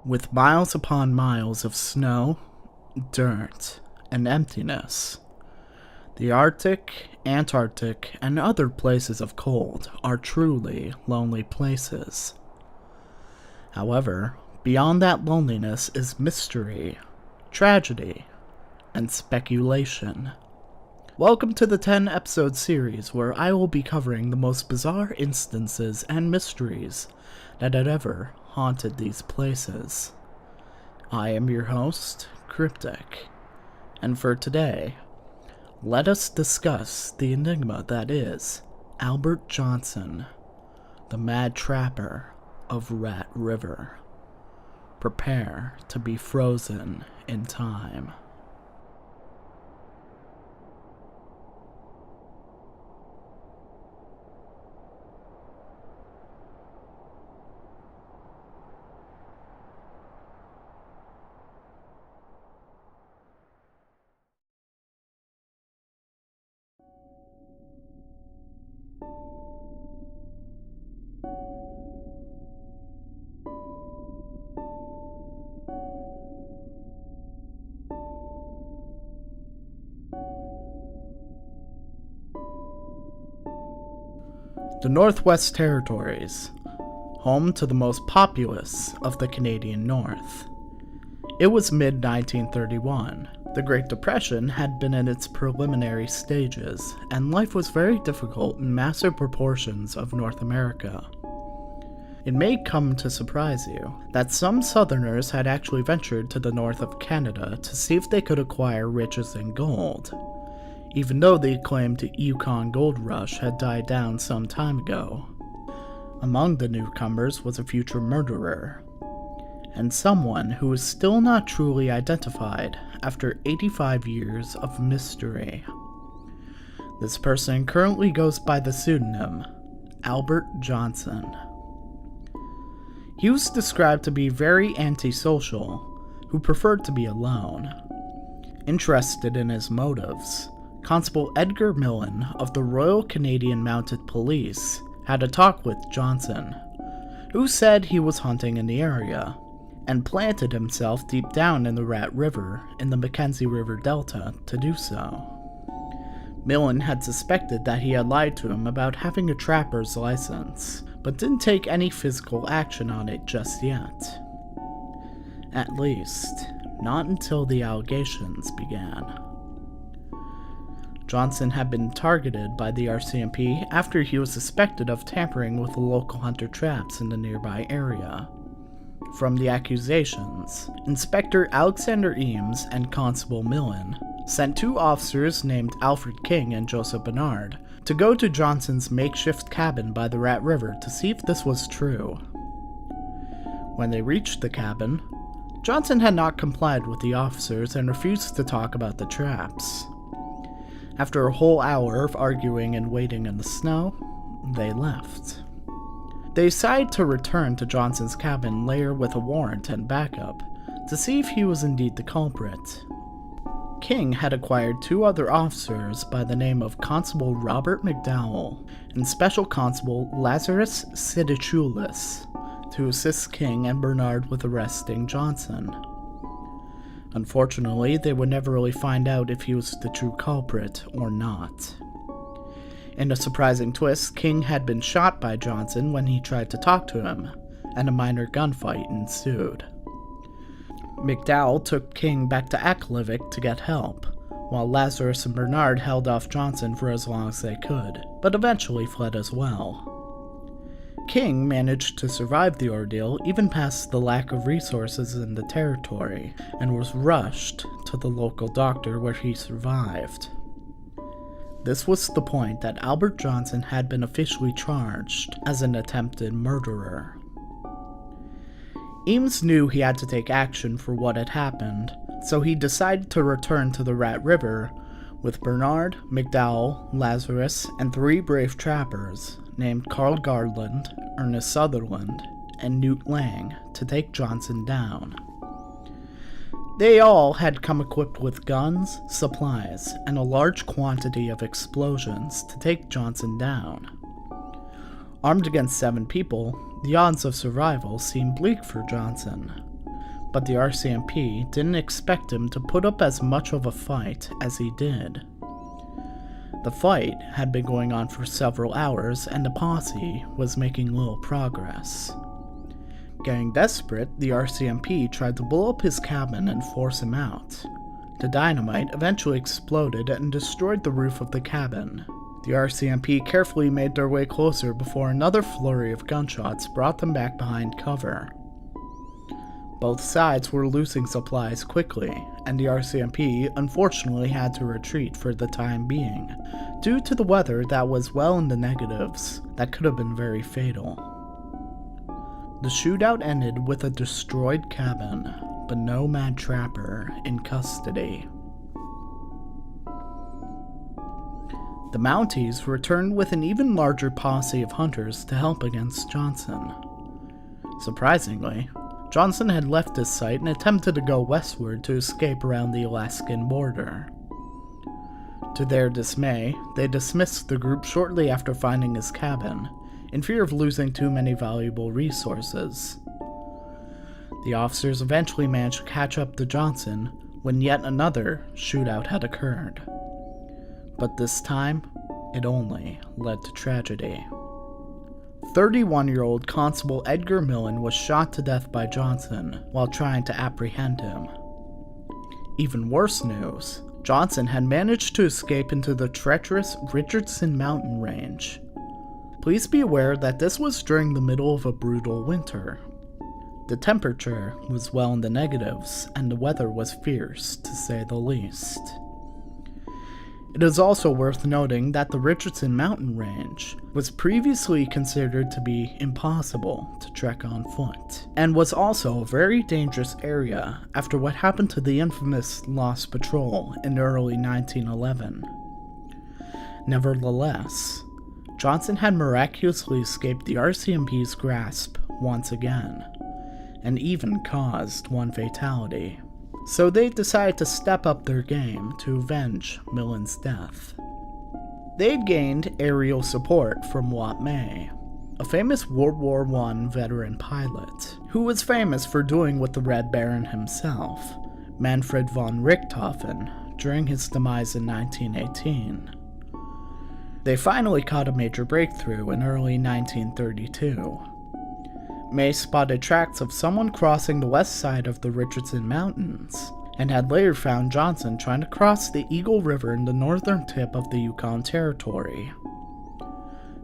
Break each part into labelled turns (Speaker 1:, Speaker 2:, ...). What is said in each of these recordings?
Speaker 1: With miles upon miles of snow, dirt, and emptiness, the Arctic, Antarctic, and other places of cold are truly lonely places. However, beyond that loneliness is mystery, tragedy, and speculation. Welcome to the 10-episode series where I will be covering the most bizarre instances and mysteries that had ever haunted these places. I am your host, Kryptic, and for today, let us discuss the enigma that is Albert Johnson, the mad trapper of Rat River. Prepare to be frozen in time. The Northwest Territories, home to the most populous of the Canadian North. It was mid-1931. The Great Depression had been in its preliminary stages, and life was very difficult in massive proportions of North America. It may come to surprise you that some Southerners had actually ventured to the north of Canada to see if they could acquire riches in gold, even though the acclaimed Yukon Gold Rush had died down some time ago. Among the newcomers was a future murderer, and someone who is still not truly identified after 85 years of mystery. This person currently goes by the pseudonym Albert Johnson. He was described to be very antisocial, who preferred to be alone. Interested in his motives, Constable Edgar Millen of the Royal Canadian Mounted Police had a talk with Johnson, who said he was hunting in the area, and planted himself deep down in the Rat River in the Mackenzie River Delta to do so. Millen had suspected that he had lied to him about having a trapper's license, but didn't take any physical action on it just yet. At least, not until the allegations began. Johnson had been targeted by the RCMP after he was suspected of tampering with the local hunter traps in the nearby area. From the accusations, Inspector Alexander Eames and Constable Millen sent two officers named Alfred King and Joseph Bernard to go to Johnson's makeshift cabin by the Rat River to see if this was true. When they reached the cabin, Johnson had not complied with the officers and refused to talk about the traps. After a whole hour of arguing and waiting in the snow, they left. They decided to return to Johnson's cabin later with a warrant and backup to see if he was indeed the culprit. King had acquired two other officers by the name of Constable Robert McDowell and Special Constable Lazarus Sidachoulis to assist King and Bernard with arresting Johnson. Unfortunately, they would never really find out if he was the true culprit or not. In a surprising twist, King had been shot by Johnson when he tried to talk to him, and a minor gunfight ensued. McDowell took King back to Aklavik to get help, while Lazarus and Bernard held off Johnson for as long as they could, but eventually fled as well. King managed to survive the ordeal even past the lack of resources in the territory, and was rushed to the local doctor where he survived. This was the point that Albert Johnson had been officially charged as an attempted murderer. Eames knew he had to take action for what had happened, so he decided to return to the Rat River with Bernard, McDowell, Lazarus, and three brave trappers named Carl Garland, Ernest Sutherland, and Newt Lang to take Johnson down. They all had come equipped with guns, supplies, and a large quantity of explosives to take Johnson down. Armed against 7 people, the odds of survival seemed bleak for Johnson, but the RCMP didn't expect him to put up as much of a fight as he did. The fight had been going on for several hours and the posse was making little progress. Getting desperate, the RCMP tried to blow up his cabin and force him out. The dynamite eventually exploded and destroyed the roof of the cabin. The RCMP carefully made their way closer before another flurry of gunshots brought them back behind cover. Both sides were losing supplies quickly, and the RCMP unfortunately had to retreat for the time being, due to the weather that was well in the negatives that could have been very fatal. The shootout ended with a destroyed cabin, but no mad trapper in custody. The Mounties returned with an even larger posse of hunters to help against Johnson. Surprisingly, Johnson had left his site and attempted to go westward to escape around the Alaskan border. To their dismay, they dismissed the group shortly after finding his cabin, in fear of losing too many valuable resources. The officers eventually managed to catch up to Johnson when yet another shootout had occurred. But this time, it only led to tragedy. 31-year-old Constable Edgar Millen was shot to death by Johnson while trying to apprehend him. Even worse news, Johnson had managed to escape into the treacherous Richardson Mountain Range. Please be aware that this was during the middle of a brutal winter. The temperature was well in the negatives, and the weather was fierce, to say the least. It is also worth noting that the Richardson Mountain Range was previously considered to be impossible to trek on foot, and was also a very dangerous area after what happened to the infamous Lost Patrol in early 1911. Nevertheless, Johnson had miraculously escaped the RCMP's grasp once again, and even caused one fatality. So they decided to step up their game to avenge Millen's death. They'd gained aerial support from Wat May, a famous World War I veteran pilot, who was famous for doing with the Red Baron himself, Manfred von Richthofen, during his demise in 1918. They finally caught a major breakthrough in early 1932. May spotted tracks of someone crossing the west side of the Richardson Mountains, and had later found Johnson trying to cross the Eagle River in the northern tip of the Yukon Territory.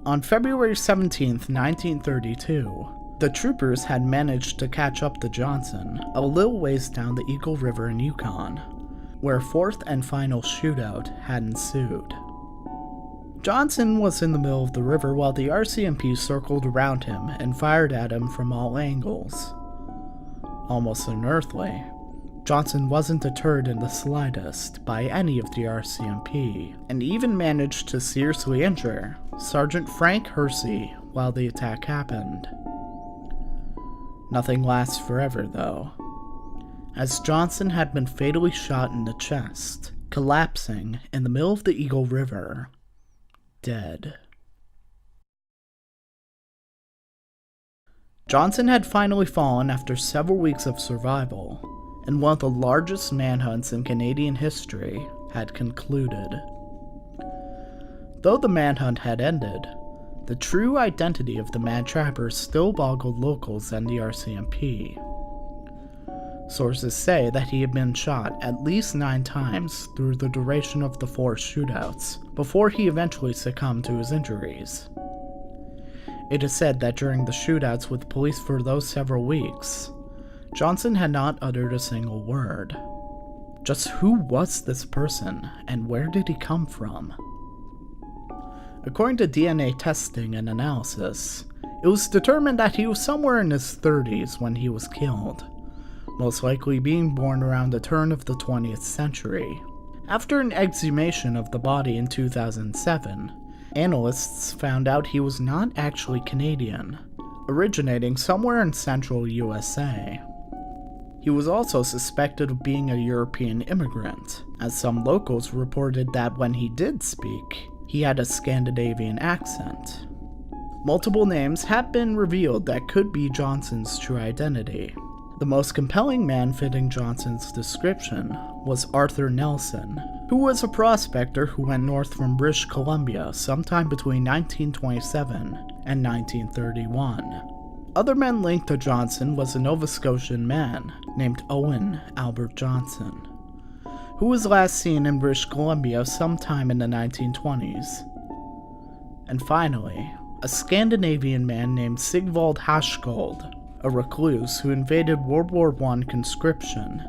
Speaker 1: On February 17, 1932, the troopers had managed to catch up to Johnson a little ways down the Eagle River in Yukon, where a fourth and final shootout had ensued. Johnson was in the middle of the river while the RCMP circled around him and fired at him from all angles. Almost unearthly, Johnson wasn't deterred in the slightest by any of the RCMP, and even managed to seriously injure Sergeant Frank Hersey while the attack happened. Nothing lasts forever, though, as Johnson had been fatally shot in the chest, collapsing in the middle of the Eagle River, dead. Johnson had finally fallen after several weeks of survival, and one of the largest manhunts in Canadian history had concluded. Though the manhunt had ended, the true identity of the mad trapper still boggled locals and the RCMP. Sources say that he had been shot at least 9 times through the duration of the 4 shootouts, before he eventually succumbed to his injuries. It is said that during the shootouts with police for those several weeks, Johnson had not uttered a single word. Just who was this person, and where did he come from? According to DNA testing and analysis, it was determined that he was somewhere in his 30s when he was killed, most likely being born around the turn of the 20th century. After an exhumation of the body in 2007, analysts found out he was not actually Canadian, originating somewhere in central USA. He was also suspected of being a European immigrant, as some locals reported that when he did speak, he had a Scandinavian accent. Multiple names have been revealed that could be Johnson's true identity, The most compelling man fitting Johnson's description was Arthur Nelson, who was a prospector who went north from British Columbia sometime between 1927 and 1931. Other men linked to Johnson was a Nova Scotian man named Owen Albert Johnson, who was last seen in British Columbia sometime in the 1920s. And finally, a Scandinavian man named Sigvald Haskold, a recluse who invaded World War I conscription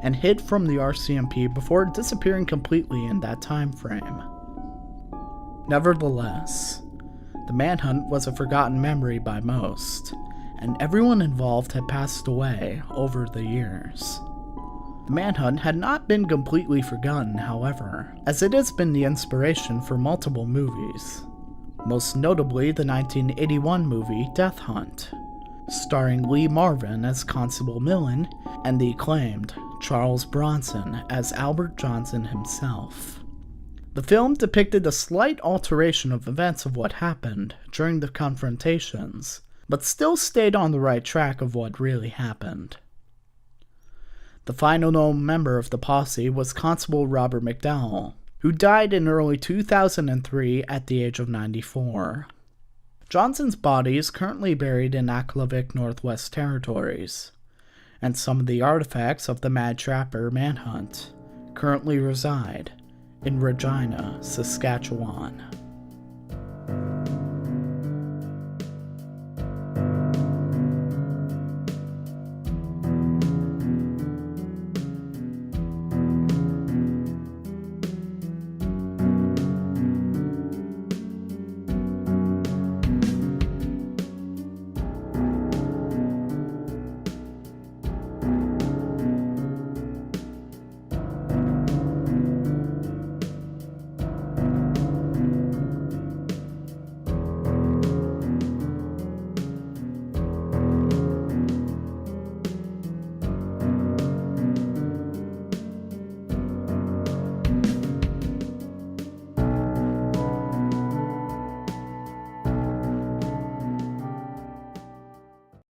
Speaker 1: and hid from the RCMP before disappearing completely in that time frame. Nevertheless, the manhunt was a forgotten memory by most, and everyone involved had passed away over the years. The manhunt had not been completely forgotten, however, as it has been the inspiration for multiple movies, most notably the 1981 movie Death Hunt, starring Lee Marvin as Constable Millen and the acclaimed Charles Bronson as Albert Johnson himself. The film depicted a slight alteration of events of what happened during the confrontations, but still stayed on the right track of what really happened. The final known member of the posse was Constable Robert McDowell, who died in early 2003 at the age of 94. Johnson's body is currently buried in Aklavik, Northwest Territories, and some of the artifacts of the Mad Trapper manhunt currently reside in Regina, Saskatchewan.